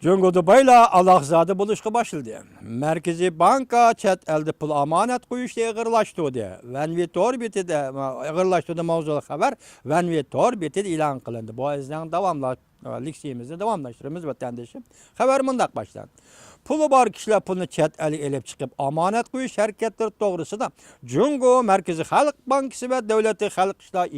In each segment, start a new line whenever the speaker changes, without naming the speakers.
Cungo'da bayla alaqzada buluşqa başladı. Merkezi banka chet elde pul amanet qo'yishda ig'irlashtirdi. Vanvitor betida ig'irlashtirdi mavzuli xabar Vanvitor betida e'lon qilindi. Bu izdan davomli leksiyamizni davomlashtiramiz vatandoshim. Xabar mundaq başlandı. Pulu bar kişiler pulunu chet eli elib chiqib amanet qo'yish harakatlari to'g'risida Jungo Merkezi Xalq Bankasi va Davlat Xalq ishlar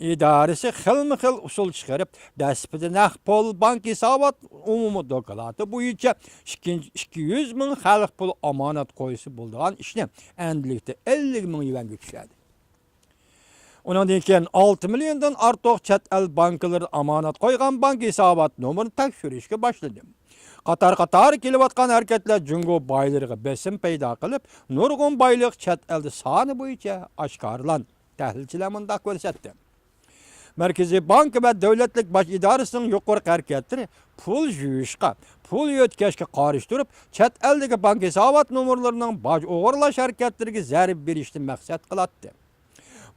İdaresi xilmi-xil usul chiqarib, dasbida naqd pul bank hisobot umumiy doklati bo'yicha 200 ming xalq pul omonat qo'yishi bo'lgan ishni endilikda 50 ming yuanga tushadi. Undan keyin 6 milliondan ortiq chet el bankalar omonat qo'ygan bank hisobot nomerini tekshirishga boshladi. Qatar kelayotgan harakatlar Jungo boylariga besim paydo qilib, nurg'un boylik chet elda soni bo'yicha oshkorlan. Tahlilchilar mundaq ko'rsatdi. Merkezi Banka ve Devletlik Baş İdaresi'nin yukarı hareketleri pul juyishqa, pul yotkashga qarshi turib, chet eldagi bank hisobot nomerlarining boj o'g'irlash harakatlariga zarb berishni maqsad qiladi.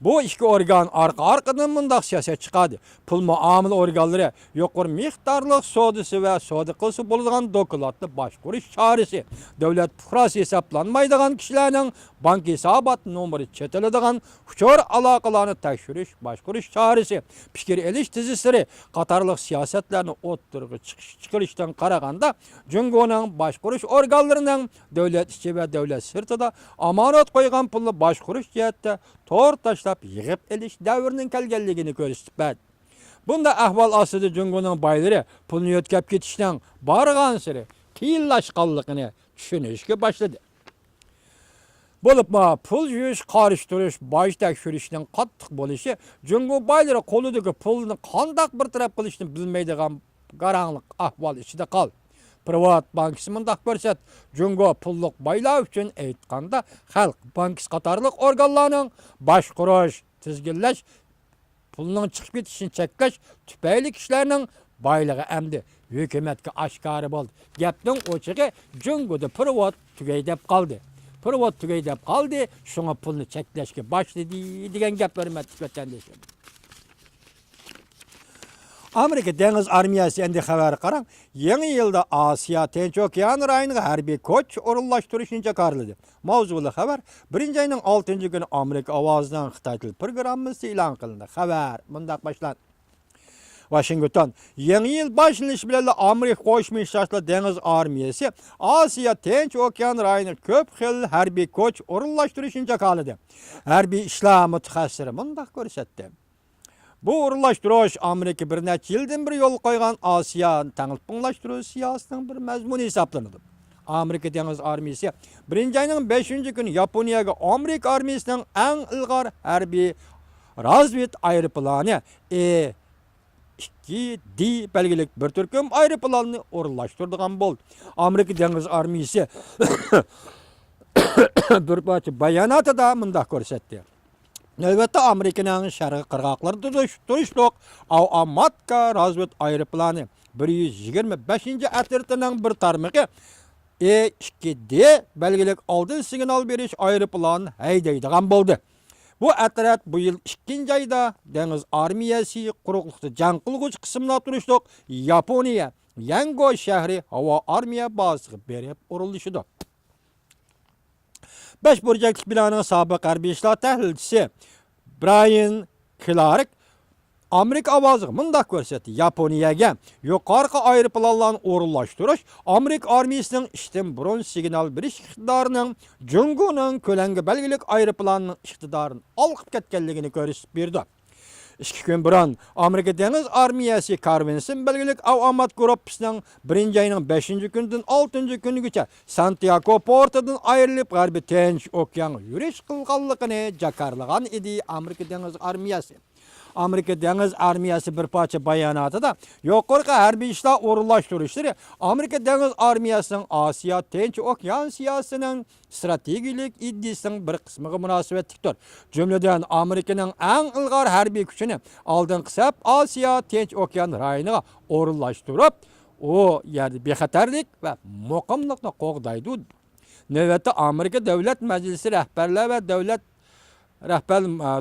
Bu ikki organ arqa-arqadan mundaq siyosat chiqadi. Pul muomala organlari yuqori miqdorli sodisi va soda qilsa bo'ladigan dokladni boshqarish chorasi, davlat fuqarosi hisoblanmaydigan kishilarning bank hisobot nomeri chetiladigan uchor aloqalarni tekshirish, boshqarish chorasi, fikr elish tizimlari qatorliq siyosatlarni o'ttirg'i chiqarishdan qaraganda Jungoning boshqarish organlarining davlat ichi va davlat sirtida omonat qo'ygan pulni boshqarish jihatda to'rt tashlab yig'ib elish davrining kelganligini ko'rsatdi. Bunda ahvol ostida Jungoning boylari pulni yo'tkab ketishdan borgan sari qiyinlashganligini tushunishga boshladi. Bo'libmi, pul yuyish, qarshi boj tekshirishning qattiq bo'lishi Jungo boylari qo'lidagi pulni qanday bir taraf qilishni bilmaydigan qarang'liq ahvol ichida qoldi. Privat bankasi mundaq ko'rsat, Jungo pulliq boylar uchun aytganda Xalq bankasi qatorliq organlarning boshqarish, tizginlash, pulning chiqib ketishini cheklash tufayli kishilarning boyligi endi hukumatga oshkora bo'ldi. Gapning o'chig'i Jungoda privat tugay deb qoldi. Privat tugay deb qoldi, shunga pulni cheklashga boshladi degan gaplar matbuotdan. Amerika Dengiz Armiyasi endi xabar qarang, yangi yilda Osiyo Tinch okean rayoniga harbiy kuch o'rinlashtirishni chaqirdi. Mavzuli xabar 1-oyning 6-kuni Amerika ovozidan Xitoy til programmasi e'lon qilindi. Xabar mundaq boshlandi. Washington yangi yil boshlanishi bilan Amerika Qo'shma Shtatlar Dengiz Armiyasi Osiyo Tinch okean rayoniga ko'p xil harbiy kuch o'rinlashtirishni chaqirdi. Harbiy ishlar mutaxassisi mundaq ko'rsatdi. Bu o'rinlashtirish Amerika bir necha yildan bir yo'l qo'ygan Osiyo tanqidlashtirish siyosatining bir mazmuni hisoblanadi. Amerika Dengiz Armiyasi 1-oyning 5-kuni Yaponiyaga Amerika armiyasining eng ilg'or harbiy razved aeroplani E-2D belgilik bir turkum aeroplanni o'rinlashtirgan bo'ldi. Amerika Dengiz Armiyasi bir parcha bayonotida mundaq ko'rsatdi. Növbətdə Amerikanın şərqi qırğaqlarında turuşluq Avamatka razved aeroplani 125-ci ətirtinin bir tarmıqı E-2D belgilik aldın signal beriş aeroplanı haydaydigan bo'ldi. Bu ətirat bu yıl 2-ci ayda Deniz Armiyasi quruqluqda jang qilg'uchi qismda turuşluq Yaponiya Yango shahri havo armiya bazasiga berib urilishidi. 5 burcaklik binanın sabiq harbiy ishlar tahlilchisi Brian Clark Amerika ovoziga mundaq ko'rsatdi. Yaponiyaga yuqorqi aeroplanlarni o'rinlashtirish Amerika armiyasining ishdan burun signal berish iqtidorining Jungoning ko'langi belgilik aeroplanning iqtidorini olqib ketganligini ko'rsatib berdi. 2 kun burun Amerika Dengiz Armiyasi Karvinsin belgilik Avamat gruppasining 1-oyning 5-kunidan 6-kunigacha Santiago portidan ayrilib G'arbiy Tinch okean yurish qilganligini jakarlagan edi Amerika Dengiz Armiyasi. Amerika Dengiz Armiyasi bir parcha bayonotida yuqorqi harbiy ishlar o'rinlashtirishlari Amerika Dengiz Armiyasining Osiyo Tinch okean siyosatining strategik iddisining bir qismiga munosabatlidir. Jumladan Amerikaning eng ilg'or harbiy kuchini oldingi saf Osiyo Tinch okean rayoniga o'rinlashtirib, u yerda bexatarlik va muqimlikni qo'g'daydi. Navbatda Amerika Davlat Majlisi rahbarlari va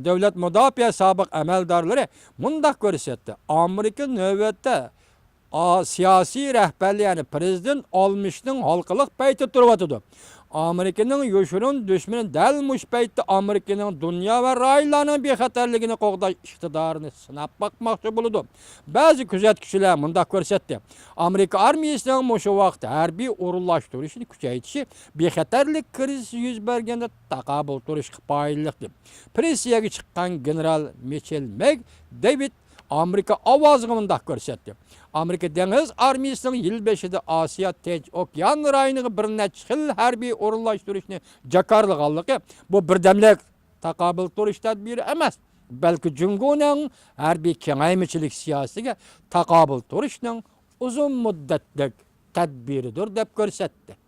davlat mudofaa sobiq amaldorlari mundaq ko'rsatdi. Amerika navbatda siyasi rəhbərlik, yəni prezident almışның halqılıq paytı turvatıdı. Amerikanın yoşurun düşmanı dəl muş paytı Amerikanın dünya və raylarının bexatarligini qoğdaş iqtidarını sınab bakmaqçı buludu. Bəzi küzətkişilər bunda görsətdi. Amerika armiyasının muşu vaxt hərbi orullaşdırışını küçəytişi bexatarlik krizisi yüz bərgəndə taqabıl duruş qıpayılıqdı. Presiyaga chiqqan general Mitchell David Amerika avazını görsətdi. Amerika Deniz Armiyasının yıl 5'de Asiya Tinch Okean rayını bir neçə xil hərbi orunlaşdırışını jakarlıqallıqı bu birdemlik taqabıl duruş tədbiri emas. Belki Cungunun hərbi kengaymiçilik siyasetiga taqabıl duruşның uzun müddetlik tədbiridir deb görsətdi.